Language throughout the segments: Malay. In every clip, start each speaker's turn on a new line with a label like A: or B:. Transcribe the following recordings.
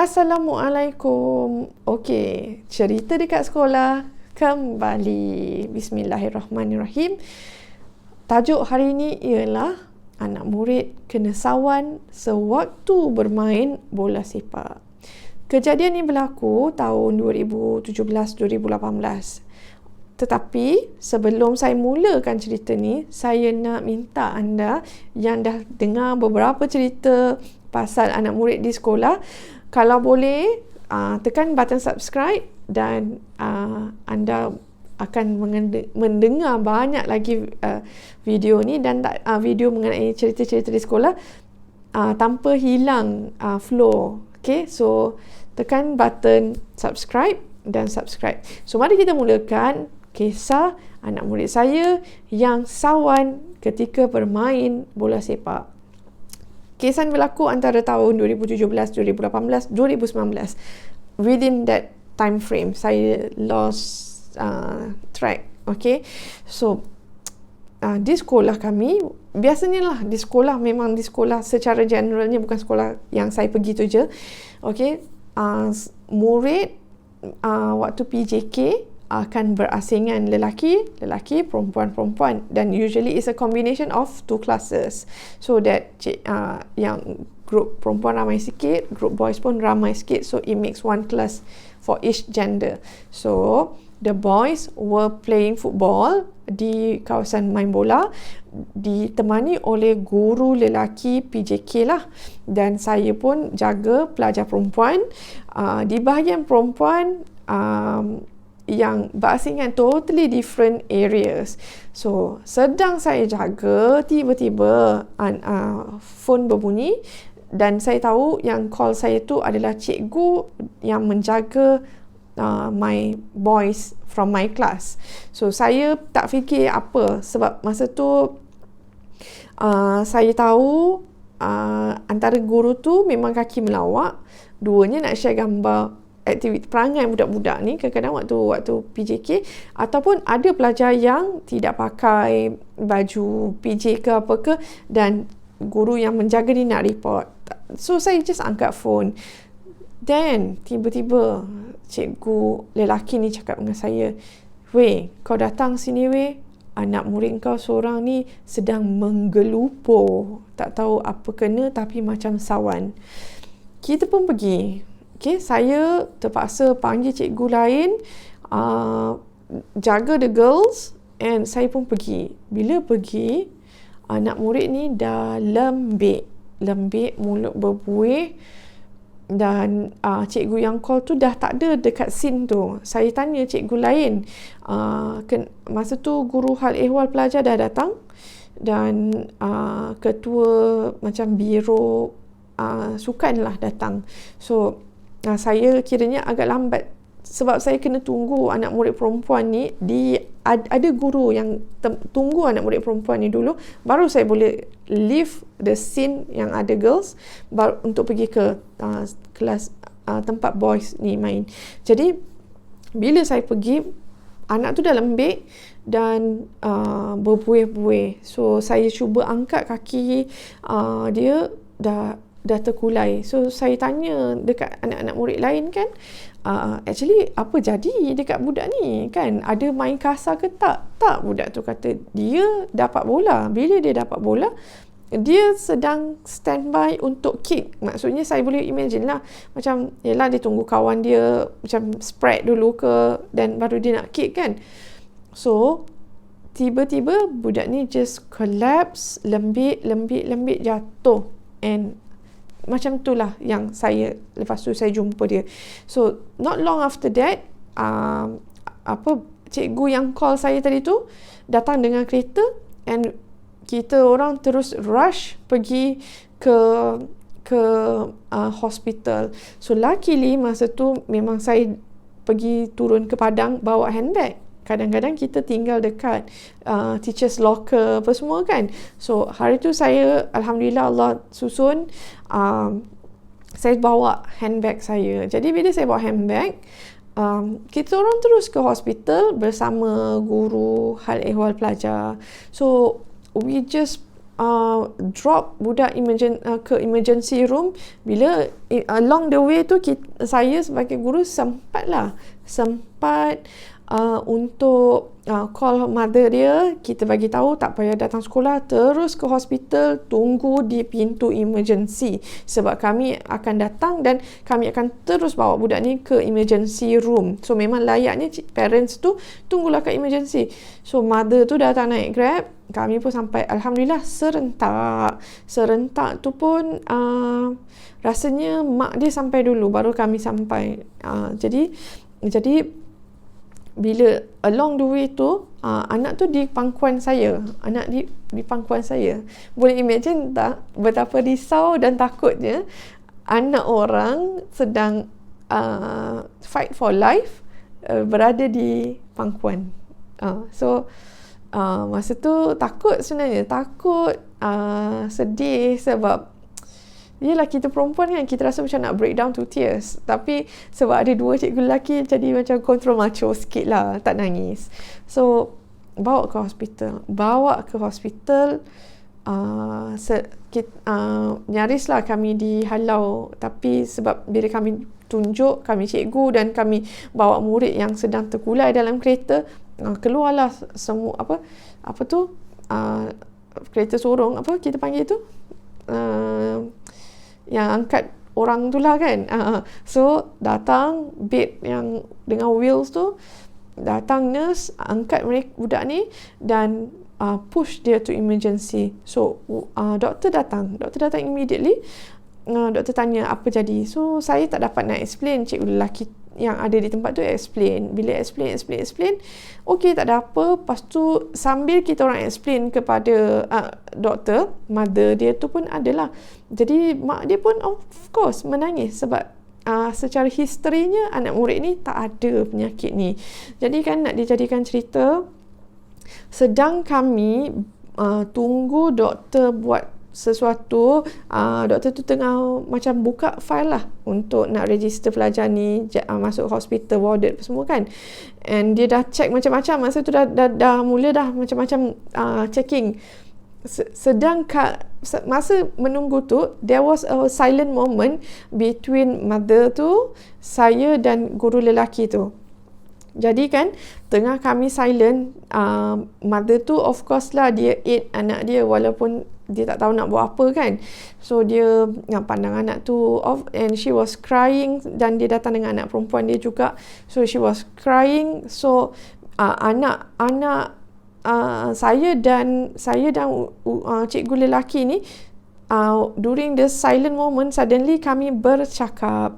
A: Assalamualaikum. Okey, cerita dekat sekolah kembali. Bismillahirrahmanirrahim. Tajuk hari ini ialah anak murid kena sawan sewaktu bermain bola sepak. Kejadian ini berlaku tahun 2017-2018. Tetapi sebelum saya mulakan cerita ni, saya nak minta anda yang dah dengar beberapa cerita pasal anak murid di sekolah, kalau boleh tekan button subscribe dan anda akan mendengar banyak lagi video ni dan video mengenai cerita-cerita di sekolah tanpa hilang flow. Okay, so tekan button subscribe dan subscribe. So mari kita mulakan kisah anak murid saya yang sawan ketika bermain bola sepak. Kisah ini berlaku antara tahun 2017, 2018, 2019. Within that time frame, saya lost track. Okay, so di sekolah kami, biasanya lah di sekolah, memang di sekolah secara generalnya, bukan sekolah yang saya pergi tu je. Okay, murid waktu PJK akan berasingan lelaki, perempuan, dan usually is a combination of two classes, so that yang group perempuan ramai sikit, group boys pun ramai sikit, so it makes one class for each gender. So the boys were playing football di kawasan main bola, ditemani oleh guru lelaki PJK lah, dan saya pun jaga pelajar perempuan di bahagian perempuan yang berasingan totally different areas. So sedang saya jaga, tiba-tiba phone berbunyi dan saya tahu yang call saya tu adalah cikgu yang menjaga my boys from my class. So saya tak fikir apa, sebab masa tu saya tahu antara guru tu memang kaki melawak, duanya nak share gambar aktiviti perangai budak-budak ni kadang-kadang waktu PJK, ataupun ada pelajar yang tidak pakai baju PJ ke apa ke, dan guru yang menjaga ni nak report. So saya just angkat phone, then tiba-tiba cikgu lelaki ni cakap dengan saya, "Weh, kau datang sini weh, anak murid kau seorang ni sedang menggelupur, tak tahu apa kena tapi macam sawan." Kita pun pergi. Okay, saya terpaksa panggil cikgu lain, jaga the girls, and saya pun pergi. Bila pergi, anak murid ni dah lembik, mulut berbuih, dan cikgu yang call tu dah tak ada dekat scene tu. Saya tanya cikgu lain, masa tu guru hal ehwal pelajar dah datang, dan ketua macam biro sukan lah datang. So saya kiranya agak lambat, sebab saya kena tunggu anak murid perempuan ni, ada guru yang tunggu anak murid perempuan ni dulu, baru saya boleh leave the scene yang ada girls, baru untuk pergi ke kelas tempat boys ni main. Jadi bila saya pergi, anak tu dah lembik dan berbuih-buih. So saya cuba angkat kaki dia, dah terkulai. So saya tanya dekat anak-anak murid lain kan, actually apa jadi dekat budak ni kan, ada main kasar ke tak? Tak, budak tu kata dia dapat bola. Bila dia dapat bola, dia sedang standby untuk kick. Maksudnya saya boleh imagine lah, macam yelah dia tunggu kawan dia macam spread dulu ke, dan baru dia nak kick kan. So tiba-tiba budak ni just collapse, lembik jatuh, and macam itulah yang saya, lepas tu saya jumpa dia. So not long after that, cikgu yang call saya tadi tu datang dengan kereta, and kita orang terus rush pergi ke hospital. So luckily masa tu memang saya pergi turun ke Padang bawa handbag. Kadang-kadang kita tinggal dekat teacher's locker apa semua kan. So hari tu saya, alhamdulillah Allah susun, saya bawa handbag saya. Jadi bila saya bawa handbag, kita orang terus ke hospital bersama guru hal ehwal pelajar. So we just drop budak ke emergency room. Bila along the way tu saya sebagai guru sempat untuk call mother dia, kita bagi tahu tak payah datang sekolah, terus ke hospital, tunggu di pintu emergency sebab kami akan datang dan kami akan terus bawa budak ni ke emergency room. So memang layaknya parents tu tunggulah kat emergency. So mother tu datang naik Grab, kami pun sampai alhamdulillah serentak tu pun rasanya mak dia sampai dulu baru kami sampai. Jadi bila along the way tu anak tu di pangkuan saya, boleh imagine tak betapa risau dan takutnya anak orang sedang fight for life berada di pangkuan. Masa tu takut sebenarnya, sedih sebab yelah kita perempuan kan, kita rasa macam nak break down to tears, tapi sebab ada 2 cikgu lelaki jadi macam kontrol macho sikit lah, tak nangis. So bawa ke hospital, nyarislah kami dihalau, tapi sebab bila kami tunjuk kami cikgu dan kami bawa murid yang sedang terkulai dalam kereta, keluarlah semua kereta sorong, kita panggil tu, yang angkat orang tu lah kan. So datang bed yang dengan wheels tu, datang nurse, angkat budak ni dan push dia to emergency. So doktor datang immediately. Doktor tanya apa jadi. So saya tak dapat nak explain, cikgu lelaki yang ada di tempat tu explain. Bila explain, okey tak ada apa. Lepas tu sambil kita orang explain kepada doktor, mother dia tu pun adalah, jadi mak dia pun of course menangis sebab secara historinya anak murid ni tak ada penyakit ni. Jadi kan nak dijadikan cerita, sedang kami tunggu doktor buat sesuatu, doktor tu tengah macam buka file lah untuk nak register pelajar ni masuk hospital, warded semua kan, and dia dah check macam-macam. Masa tu dah mula dah macam-macam checking. Masa menunggu tu, there was a silent moment between mother tu, saya dan guru lelaki tu. Jadi kan tengah kami silent, mother tu of course lah dia aid anak dia walaupun dia tak tahu nak buat apa kan. So dia pandang anak tu off, and she was crying, dan dia datang dengan anak perempuan dia juga. So she was crying. So anak saya dan cikgu lelaki ni, during the silent moment, suddenly kami bercakap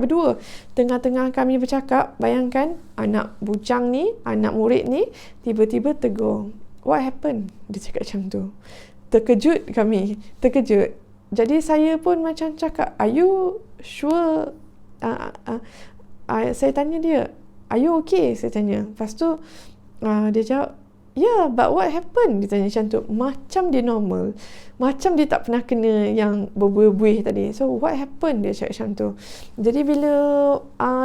A: berdua. Tengah-tengah kami bercakap, bayangkan anak bujang ni, anak murid ni tiba-tiba tegur, "What happened?" Dia cakap macam tu. Terkejut. Jadi saya pun macam cakap, "Are you sure?" Saya tanya dia, "Are you okay?" Saya tanya. Lepas tu dia jawab, "Yeah, but what happened?" Dia tanya macam tu. Macam dia normal, macam dia tak pernah kena yang berbuih-buih tadi. So what happened? Dia cakap macam tu. Jadi bila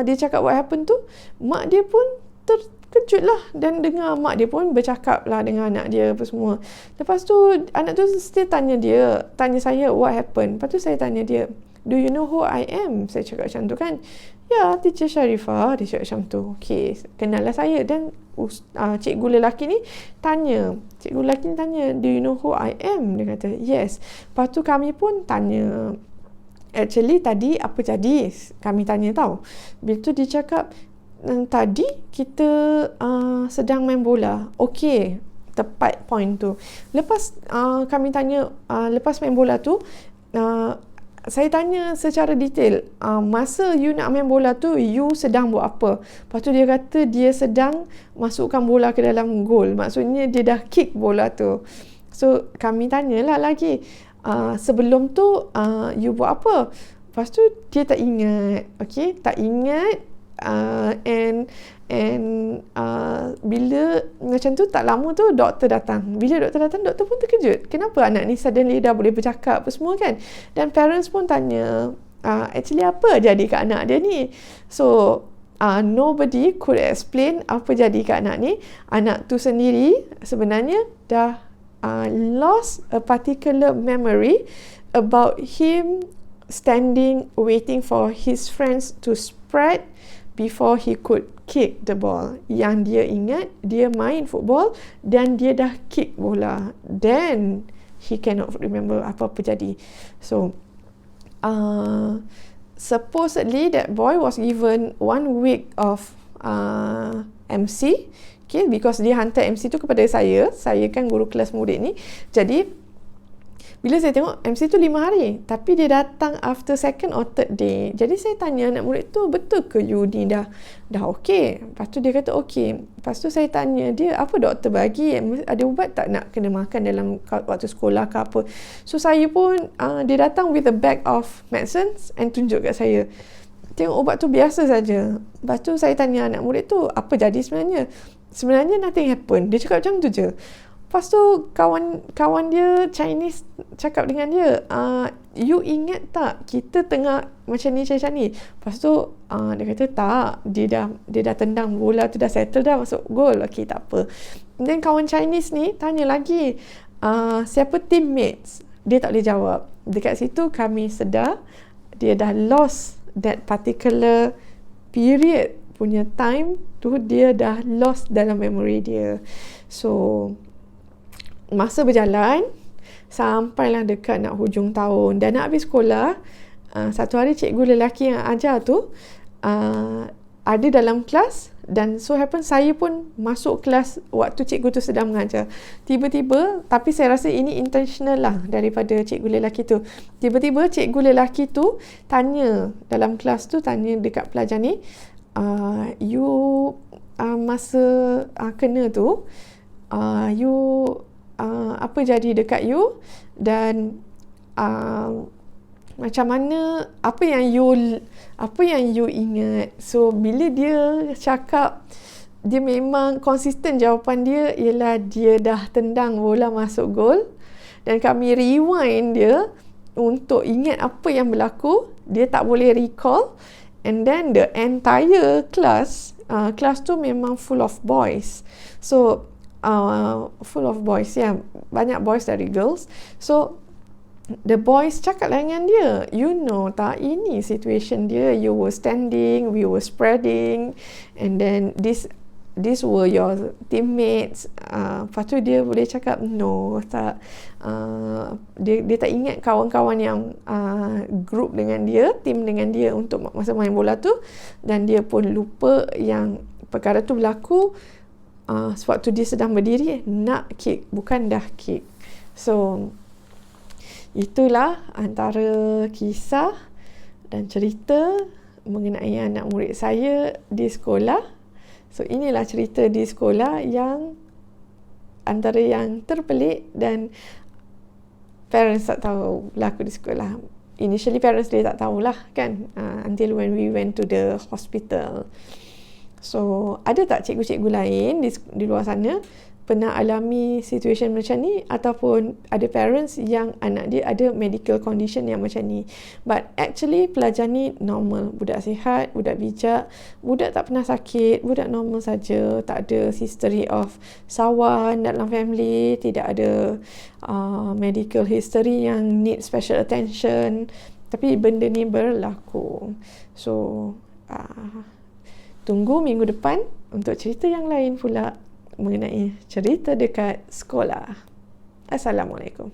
A: dia cakap what happened tu, mak dia pun terkejut lah, dan dengar mak dia pun bercakap lah dengan anak dia apa semua. Lepas tu anak tu still tanya saya what happened. Lepas tu saya tanya dia, "Do you know who I am?" Saya cakap macam tu kan. "Ya, Teacher Sharifah." Dia cakap macam tu. "Okay, kenal lah saya." Dan cikgu lelaki ni tanya, "Do you know who I am?" Dia kata, "Yes." Lepas tu kami pun tanya, "Actually tadi apa jadi?" Kami tanya tau. Bila tu dia cakap, "Tadi kita sedang main bola." Okey, tepat point tu. Lepas kami tanya, lepas main bola tu, saya tanya secara detail, masa you nak main bola tu, you sedang buat apa? Lepas tu dia kata dia sedang masukkan bola ke dalam gol. Maksudnya dia dah kick bola tu. So kami tanyalah lagi, sebelum tu you buat apa? Lepas tu dia tak ingat. Okay, tak ingat. Bila macam tu, tak lama tu doktor datang. Bila doktor datang, doktor pun terkejut. Kenapa anak ni suddenly dah boleh bercakap apa semua kan? Dan parents pun tanya, actually apa jadi kat anak dia ni? So nobody could explain apa jadi kat anak ni. Anak tu sendiri sebenarnya dah lost a particular memory about him standing waiting for his friends to spread before he could kick the ball. Yang dia ingat, dia main football dan dia dah kick bola. Then he cannot remember apa-apa jadi. So supposedly that boy was given 1 week of MC, okay, because dia hantar MC tu kepada saya kan guru kelas murid ni. Jadi bila saya tengok MC tu 5 hari, tapi dia datang after second or third day. Jadi saya tanya anak murid tu, betul ke you ni dah okey? Lepas tu dia kata okey. Lepas tu saya tanya dia, apa doktor bagi? Ada ubat tak nak kena makan dalam waktu sekolah ke apa? So saya pun, dia datang with a bag of medicines and tunjuk kat saya. Tengok ubat tu biasa saja. Lepas tu saya tanya anak murid tu, apa jadi sebenarnya? Sebenarnya nothing happen. Dia cakap macam tu je. Lepas tu kawan dia Chinese cakap dengan dia, you ingat tak kita tengah macam ni. Lepas tu dia kata tak, dia dah tendang bola tu, dah settle, dah masuk gol. Okey, tak apa. Dan kawan Chinese ni tanya lagi, siapa teammates? Dia tak boleh jawab. Dekat situ kami sedar dia dah lost that particular period punya time tu, dia dah lost dalam memory dia. So masa berjalan sampailah dekat nak hujung tahun dan nak habis sekolah, satu hari cikgu lelaki yang ajar tu ada dalam kelas, dan so happen saya pun masuk kelas waktu cikgu tu sedang mengajar. Tiba-tiba, tapi saya rasa ini intentional lah daripada cikgu lelaki tu, tiba-tiba cikgu lelaki tu tanya dalam kelas tu, tanya dekat pelajar ni, you masa kena tu, you apa jadi dekat you, dan macam mana, apa yang you ingat. So bila dia cakap, dia memang konsisten jawapan dia ialah dia dah tendang bola masuk gol, dan kami rewind dia untuk ingat apa yang berlaku. Dia tak boleh recall, and then the entire class tu memang full of boys. So full of boys, banyak boys dari girls. So the boys cakap dengan dia, you know tak, ini situation dia, you were standing, we were spreading, and then these were your teammates. Lepas tu dia boleh cakap no, tak, dia tak ingat kawan-kawan yang group dengan dia, team dengan dia untuk masa main bola tu, dan dia pun lupa yang perkara tu berlaku sewaktu dia sedang berdiri nak kick, bukan dah kick. So itulah antara kisah dan cerita mengenai anak murid saya di sekolah. So inilah cerita di sekolah yang antara yang terpelik dan parents tak tahu berlaku di sekolah. Initially parents dia tak tahulah kan, until when we went to the hospital. So ada tak cikgu-cikgu lain di luar sana pernah alami situation macam ni, ataupun ada parents yang anak dia ada medical condition yang macam ni? But actually pelajar ni normal, budak sihat, budak bijak, budak tak pernah sakit, budak normal saja, tak ada history of sawan dalam family, tidak ada medical history yang need special attention, tapi benda ni berlaku. So tunggu minggu depan untuk cerita yang lain pula mengenai cerita dekat sekolah. Assalamualaikum.